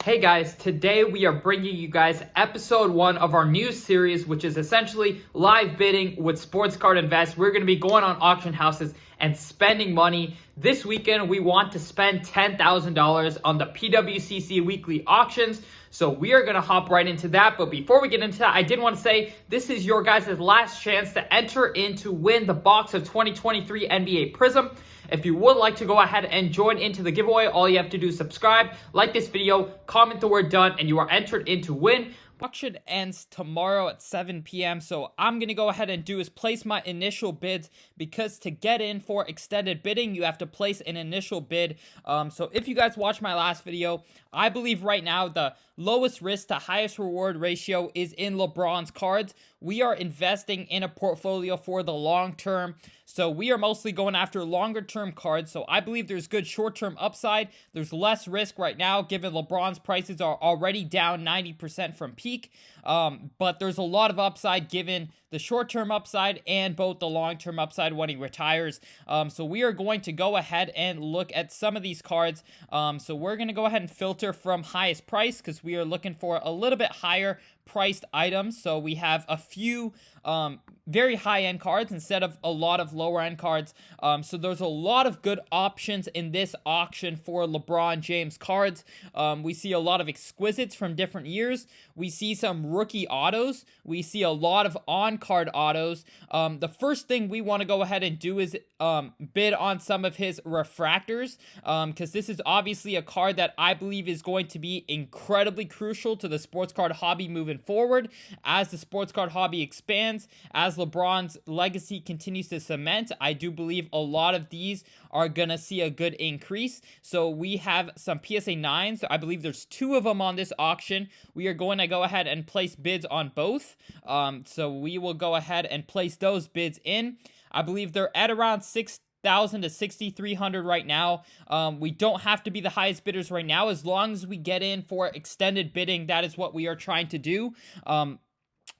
Hey guys, today we are bringing you guys episode 1 of our new series, which is essentially live bidding with Sports Card Invest. We're going to be going on auction houses and spending money. This weekend, we want to spend $10,000 on the PWCC weekly auctions. So we are going to hop right into that. But before we get into that, I did want to say this is your guys' last chance to enter in to win the box of 2023 NBA Prism. If you would like to go ahead and join into the giveaway, all you have to do is subscribe, like this video, comment the word done, and you are entered in to win. Auction ends tomorrow at 7 p.m. So I'm going to go ahead and do is place my initial bids, because to get in for extended bidding, you have to place an initial bid. So if you guys watched my last video, I believe right now the lowest risk to highest reward ratio is in LeBron's cards. We are investing in a portfolio for the long term. So we are mostly going after longer term cards. So I believe there's good short term upside. There's less risk right now given LeBron's prices are already down 90% from peak. But there's a lot of upside given the short term upside and both the long term upside when he retires. So we are going to go ahead and look at some of these cards. So we're going to go ahead and filter from highest price because we are looking for a little bit higher priced items. So we have a few very high-end cards instead of a lot of lower-end cards. So there's a lot of good options in this auction for LeBron James cards. We see a lot of exquisites from different years. We see some rookie autos. We see a lot of on-card autos. The first thing we want to go ahead and do is bid on some of his refractors, because this is obviously a card that I believe is going to be incredibly crucial to the sports card hobby moving forward as the sports card hobby expands, as LeBron's legacy continues to cement. I do believe a lot of these are gonna see a good increase. So we have some PSA 9s. I believe there's 2 of them on this auction. We are going to go ahead and place bids on both. So we will go ahead and place those bids in. I believe they're at around 6,000 to 6,300 right now. We don't have to be the highest bidders right now. As long as we get in for extended bidding, that is what we are trying to do.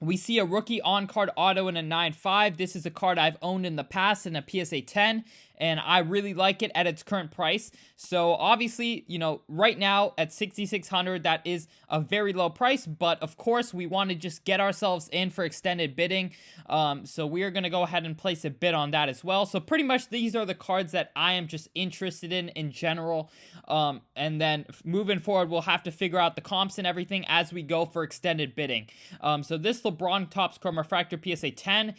We see a rookie on-card auto in a 9.5. This is a card I've owned in the past in a PSA 10, and I really like it at its current price. So obviously, you know, right now at 6,600, that is a very low price, but of course we want to just get ourselves in for extended bidding. So we are going to go ahead and place a bid on that as well. So pretty much these are the cards that I am just interested in general. And then moving forward, we'll have to figure out the comps and everything as we go for extended bidding. So this LeBron Topps Chrome Refractor PSA 10,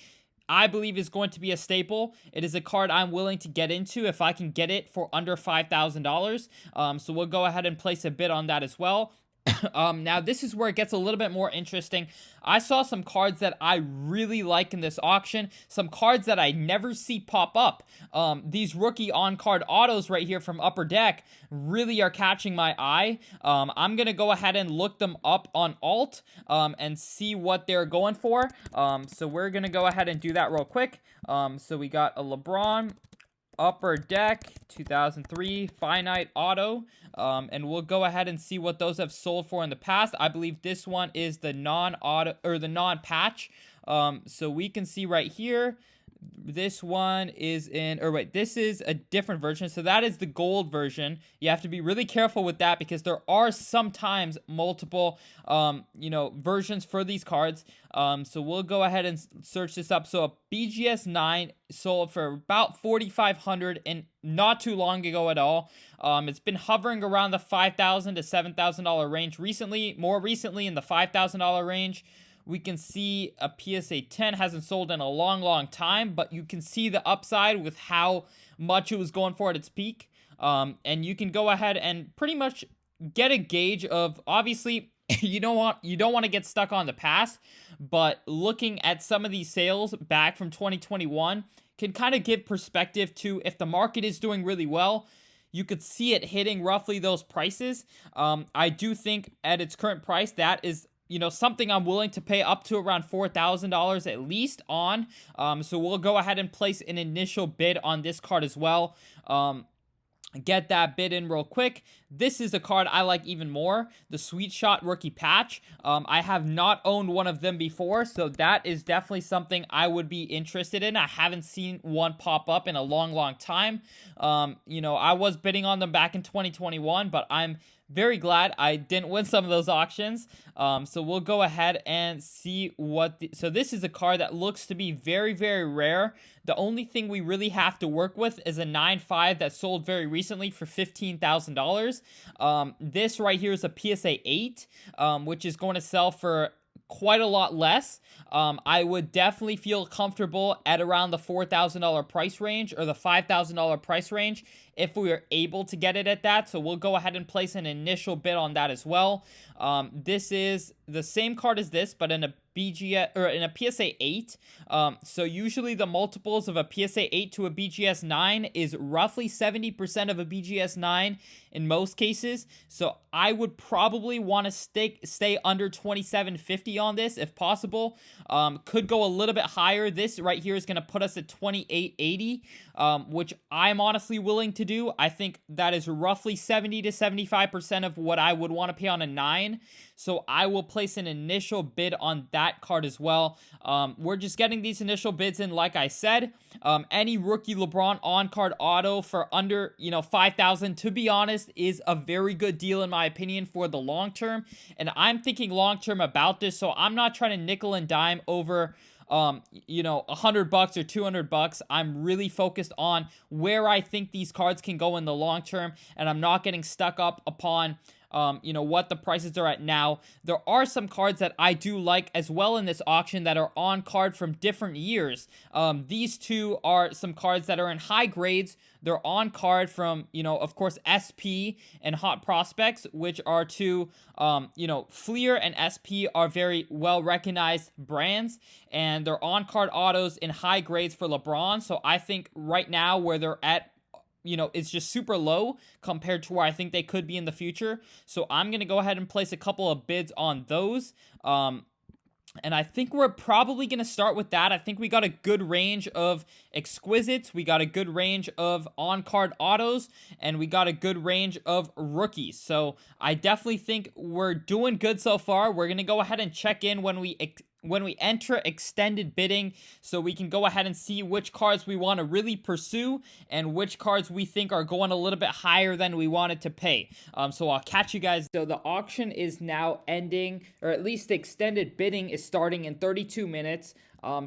I believe is going to be a staple. It is a card I'm willing to get into if I can get it for under $5,000. So we'll go ahead and place a bid on that as well. Now this is where it gets a little bit more interesting. I saw some cards that I really like in this auction, some cards that I never see pop up. These rookie on-card autos right here from Upper Deck really are catching my eye. I'm gonna go ahead and look them up on Alt and see what they're going for. So we're gonna go ahead and do that real quick. So we got a LeBron Upper Deck 2003 Finite Auto, and we'll go ahead and see what those have sold for in the past. I believe this one is the non-auto or the non-patch. So we can see right here, this one is in, or wait, this is a different version. So that is the gold version. You have to be really careful with that because there are sometimes multiple, versions for these cards. So we'll go ahead and search this up. So a BGS 9 sold for about $4,500 and not too long ago at all. It's been hovering around the $5,000 to $7,000 range recently, more recently in the $5,000 range. We can see a PSA 10 hasn't sold in a long time, but you can see the upside with how much it was going for at its peak. And you can go ahead and pretty much get a gauge of, obviously, you don't want to get stuck on the past, but looking at some of these sales back from 2021 can kind of give perspective to if the market is doing really well. You could see it hitting roughly those prices. I do think at its current price, that is something I'm willing to pay up to around $4,000 at least on. So we'll go ahead and place an initial bid on this card as well. Get that bid in real quick. This is a card I like even more, the Sweet Shot Rookie Patch. I have not owned one of them before, so that is definitely something I would be interested in. I haven't seen one pop up in a long time. I was bidding on them back in 2021, but I'm very glad I didn't win some of those auctions. So we'll go ahead and see so this is a card that looks to be very, very rare. The only thing we really have to work with is a 9.5 that sold very recently for $15,000. This right here is a PSA 8, which is going to sell for quite a lot less. I would definitely feel comfortable at around the $4,000 price range or the $5,000 price range if we are able to get it at that. So we'll go ahead and place an initial bid on that as well. This is the same card as this, but in a BGS or in a PSA 8. So usually the multiples of a PSA 8 to a BGS 9 is roughly 70% of a BGS 9 in most cases. So I would probably want to stay under 2750 on this if possible. Could go a little bit higher. This right here is going to put us at 2880, which I'm honestly willing to do. I think that is roughly 70 to 75% of what I would want to pay on a 9. So I will place an initial bid on that card as well. We're just getting these initial bids in, like I said. Any rookie LeBron on-card auto for under, $5,000, to be honest, is a very good deal in my opinion for the long term. And I'm thinking long term about this, so I'm not trying to nickel and dime over $100 or $200. I'm really focused on where I think these cards can go in the long term, and I'm not getting stuck up upon what the prices are at now. There are some cards that I do like as well in this auction that are on card from different years. These two are some cards that are in high grades. They're on card from, of course, SP and Hot Prospects, which are two, Fleer and SP are very well recognized brands, and they're on card autos in high grades for LeBron. So I think right now where they're at, it's just super low compared to where I think they could be in the future. So I'm going to go ahead and place a couple of bids on those. And I think we're probably going to start with that. I think we got a good range of exquisites. We got a good range of on-card autos. And we got a good range of rookies. So I definitely think we're doing good so far. We're going to go ahead and check in when we enter extended bidding, so we can go ahead and see which cards we want to really pursue and which cards we think are going a little bit higher than we wanted to pay. So I'll catch you guys. So the auction is now ending, or at least the extended bidding is starting in 32 minutes.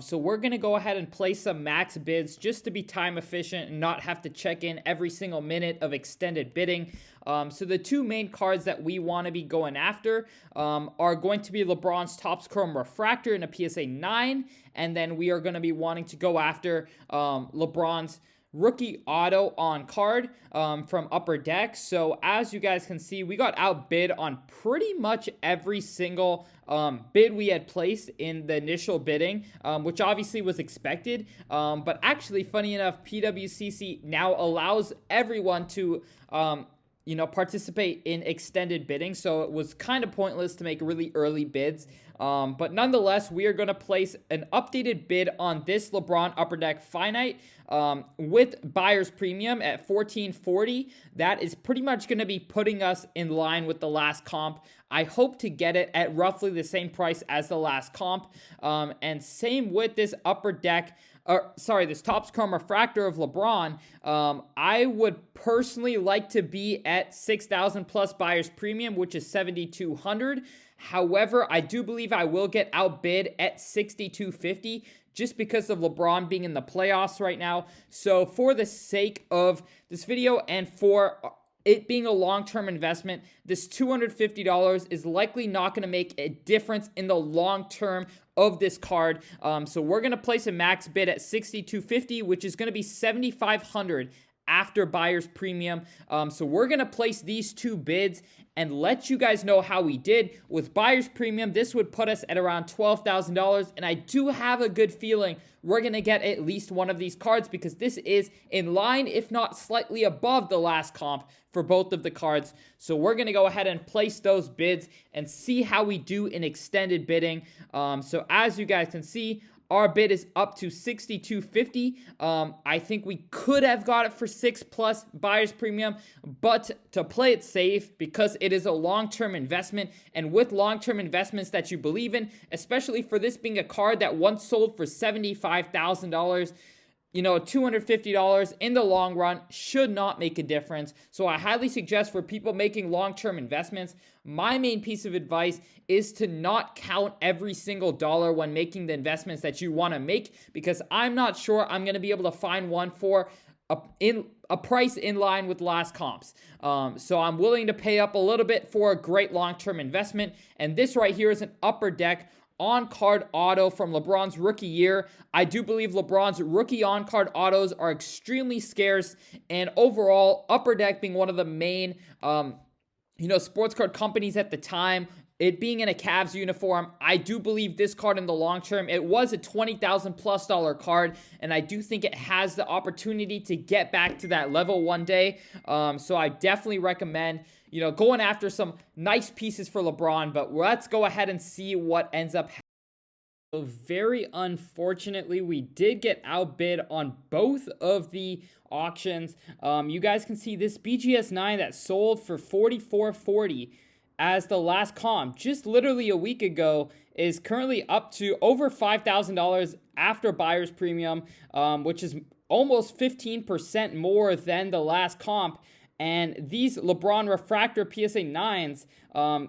So we're going to go ahead and place some max bids just to be time efficient and not have to check in every single minute of extended bidding. So the two main cards that we want to be going after are going to be LeBron's Topps Chrome Refractor in a PSA 9, and then we are going to be wanting to go after LeBron's rookie auto on card from Upper Deck. So as you guys can see, we got outbid on pretty much every single bid we had placed in the initial bidding, which obviously was expected. But actually, funny enough, PWCC now allows everyone to participate in extended bidding. So it was kind of pointless to make really early bids. But nonetheless, we are going to place an updated bid on this LeBron Upper Deck Finite with buyer's premium at $14.40. That is pretty much going to be putting us in line with the last comp. I hope to get it at roughly the same price as the last comp. And same with this Upper Deck, this Topps Chrome Refractor of LeBron. I would personally like to be at 6,000 plus buyer's premium, which is 7,200. However, I do believe I will get outbid at 6,250 just because of LeBron being in the playoffs right now. So for the sake of this video and for it being a long-term investment, this $250 is likely not going to make a difference in the long term of this card. So we're going to place a max bid at $6,250, which is going to be $7,500 after buyer's premium. So we're going to place these two bids and let you guys know how we did. With buyer's premium, this would put us at around $12,000, and I do have a good feeling we're going to get at least one of these cards because this is in line, if not slightly above the last comp for both of the cards. So we're going to go ahead and place those bids and see how we do in extended bidding. So as you guys can see, our bid is up to $6,250. I think we could have got it for 6 plus buyer's premium, but to play it safe, because it is a long-term investment, and with long-term investments that you believe in, especially for this being a card that once sold for $75,000, $250 in the long run should not make a difference. So I highly suggest for people making long-term investments, my main piece of advice is to not count every single dollar when making the investments that you want to make, because I'm not sure I'm going to be able to find one for a price in line with last comps. So I'm willing to pay up a little bit for a great long-term investment. And this right here is an Upper Deck on-card auto from LeBron's rookie year. I do believe LeBron's rookie on-card autos are extremely scarce, and overall, Upper Deck being one of the main, sports card companies at the time, it being in a Cavs uniform, I do believe this card in the long term, it was a $20,000+ card, and I do think it has the opportunity to get back to that level one day. So I definitely recommend, going after some nice pieces for LeBron, but let's go ahead and see what ends up happening. So very unfortunately, we did get outbid on both of the auctions. You guys can see this BGS 9 that sold for $44.40 as the last comp just literally a week ago is currently up to over $5,000 after buyer's premium, which is almost 15% more than the last comp. And these LeBron Refractor PSA 9s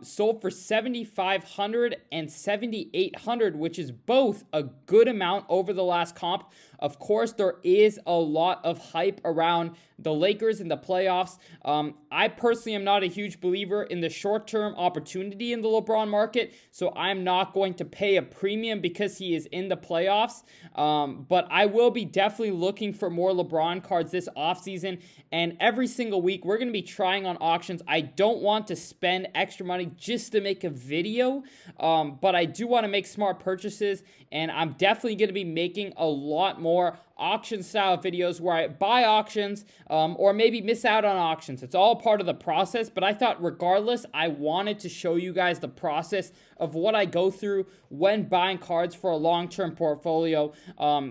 sold for $7,500 and $7,800, which is both a good amount over the last comp. Of course, there is a lot of hype around the Lakers in the playoffs. I personally am not a huge believer in the short-term opportunity in the LeBron market, so I'm not going to pay a premium because he is in the playoffs. But I will be definitely looking for more LeBron cards this offseason, and every single week we're going to be trying on auctions. I don't want to spend extra money just to make a video, but I do want to make smart purchases, and I'm definitely going to be making a lot more auction style videos where I buy auctions or maybe miss out on auctions. It's all part of the process, but I thought regardless, I wanted to show you guys the process of what I go through when buying cards for a long-term portfolio.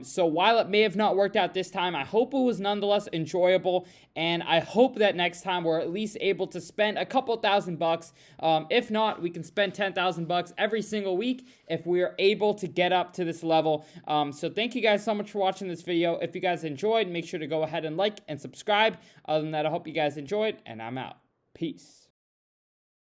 So while it may have not worked out this time, I hope it was nonetheless enjoyable, and I hope that next time we're at least able to spend a couple $1,000. If not, we can spend $10,000 every single week if we are able to get up to this level. So thank you guys so much for watching this video. If you guys enjoyed, make sure to go ahead and like and subscribe. Other than that, I hope you guys enjoyed, and I'm out. Peace.